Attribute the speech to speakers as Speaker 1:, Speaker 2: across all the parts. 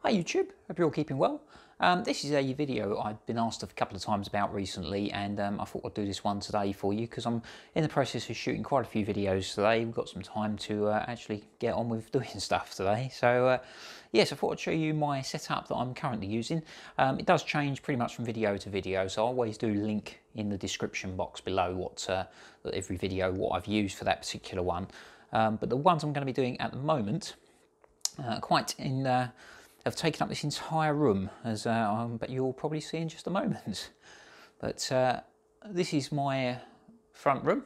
Speaker 1: Hi YouTube, hope you're all keeping well. This is a video I've been asked a couple of times about recently, and I thought I'd do this one today for you because I'm in the process of shooting quite a few videos today. We've got some time to actually get on with doing stuff today. So yes, I thought I'd show you my setup that I'm currently using. It does change pretty much from video to video, so I always do link in the description box below what every video, what I've used for that particular one. But the ones I'm going to be doing at the moment, have taken up this entire room, as I bet you'll probably see in just a moment. But this is my front room.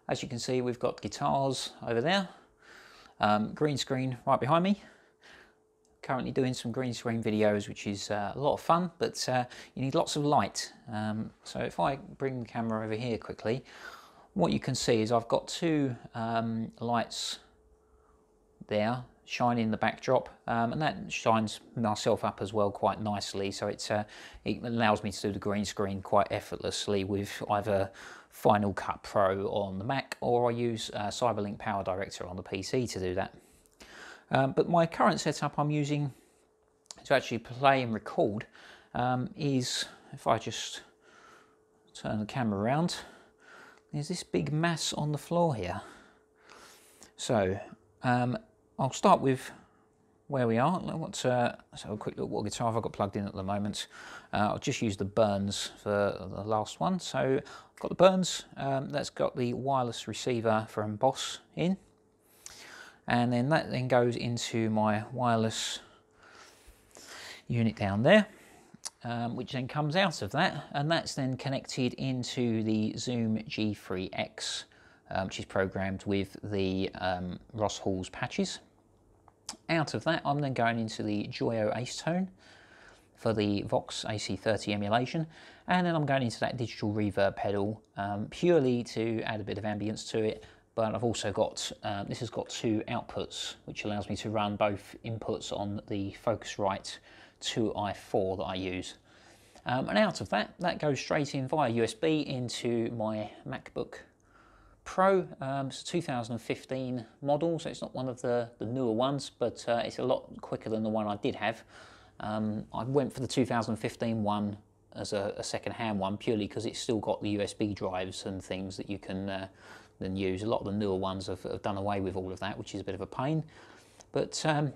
Speaker 1: As you can see, we've got guitars over there, green screen right behind me. Currently doing some green screen videos, which is a lot of fun, but you need lots of light. So if I bring the camera over here quickly, what you can see is I've got two lights there shining the backdrop, and that shines myself up as well quite nicely, so it allows me to do the green screen quite effortlessly with either Final Cut Pro on the Mac, or I use Cyberlink Power Director on the PC to do that. But my current setup I'm using to actually play and record is, if I just turn the camera around, there's this big mass on the floor here. So I'll start with where we are. Let's have a quick look what guitar I've got plugged in at the moment. I'll just use the Burns for the last one. So I've got the Burns, that's got the wireless receiver from Boss in. And then that then goes into my wireless unit down there, which then comes out of that. And that's then connected into the Zoom G3X, which is programmed with the Ross Hall's patches. Out of that, I'm then going into the Joyo Acetone for the Vox AC30 emulation, and then I'm going into that digital reverb pedal purely to add a bit of ambience to it. But I've also got, this has got two outputs, which allows me to run both inputs on the Focusrite 2i4 that I use. And out of that, that goes straight in via USB into my MacBook Pro. It's a 2015 model, so it's not one of the newer ones, but it's a lot quicker than the one I did have. I went for the 2015 one as a second-hand one purely because it's still got the USB drives and things that you can then use. A lot of the newer ones have done away with all of that, which is a bit of a pain. But and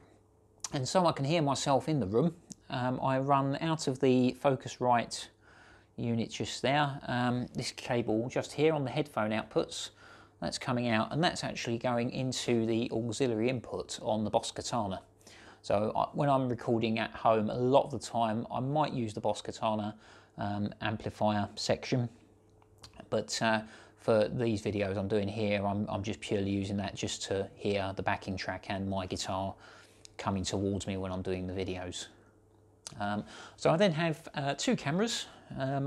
Speaker 1: so I can hear myself in the room. I run out of the Focusrite unit just there, this cable just here on the headphone outputs, that's coming out, and that's actually going into the auxiliary input on the Boss Katana. So when I'm recording at home, a lot of the time I might use the Boss Katana amplifier section, but for these videos I'm doing here, I'm just purely using that just to hear the backing track and my guitar coming towards me when I'm doing the videos. So I then have two cameras.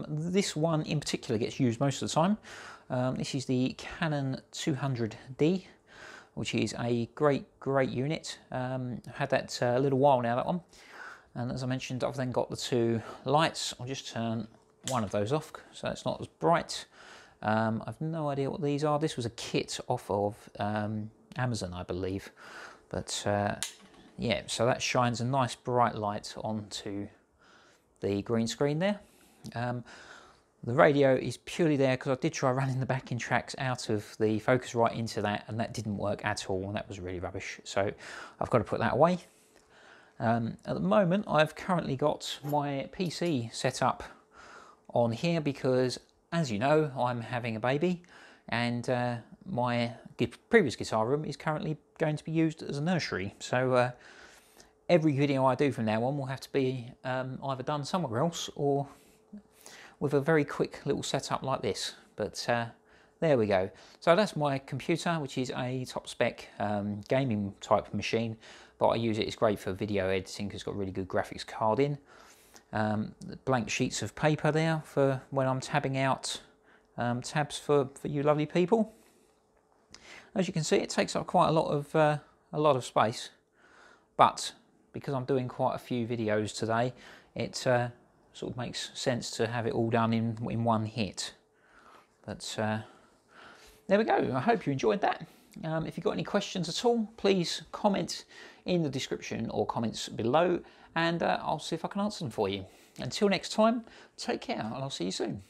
Speaker 1: This one in particular gets used most of the time. This is the Canon 200D, which is a great unit. I've had that a little while now, that one. And as I mentioned, I've then got the two lights. I'll just turn one of those off so it's not as bright. I've no idea what these are. This was a kit off of Amazon, I believe. But yeah, so that shines a nice bright light onto the green screen there. The radio is purely there because I did try running the backing tracks out of the Focusrite into that, and that didn't work at all, and that was really rubbish. So I've got to put that away. At the moment, I've currently got my PC set up on here because, as you know, I'm having a baby, and my previous guitar room is currently going to be used as a nursery. So every video I do from now on will have to be either done somewhere else or with a very quick little setup like this. But there we go. So that's my computer, which is a top spec gaming type machine, but I use it, it's great for video editing because it's got a really good graphics card in. Blank sheets of paper there for when I'm tabbing out tabs for you lovely people. As you can see, it takes up quite a lot of space, but because I'm doing quite a few videos today, it sort of makes sense to have it all done in one hit. But there we go. I hope you enjoyed that. If you've got any questions at all, please comment in the description or comments below, and I'll see if I can answer them for you. Until next time, take care, and I'll see you soon.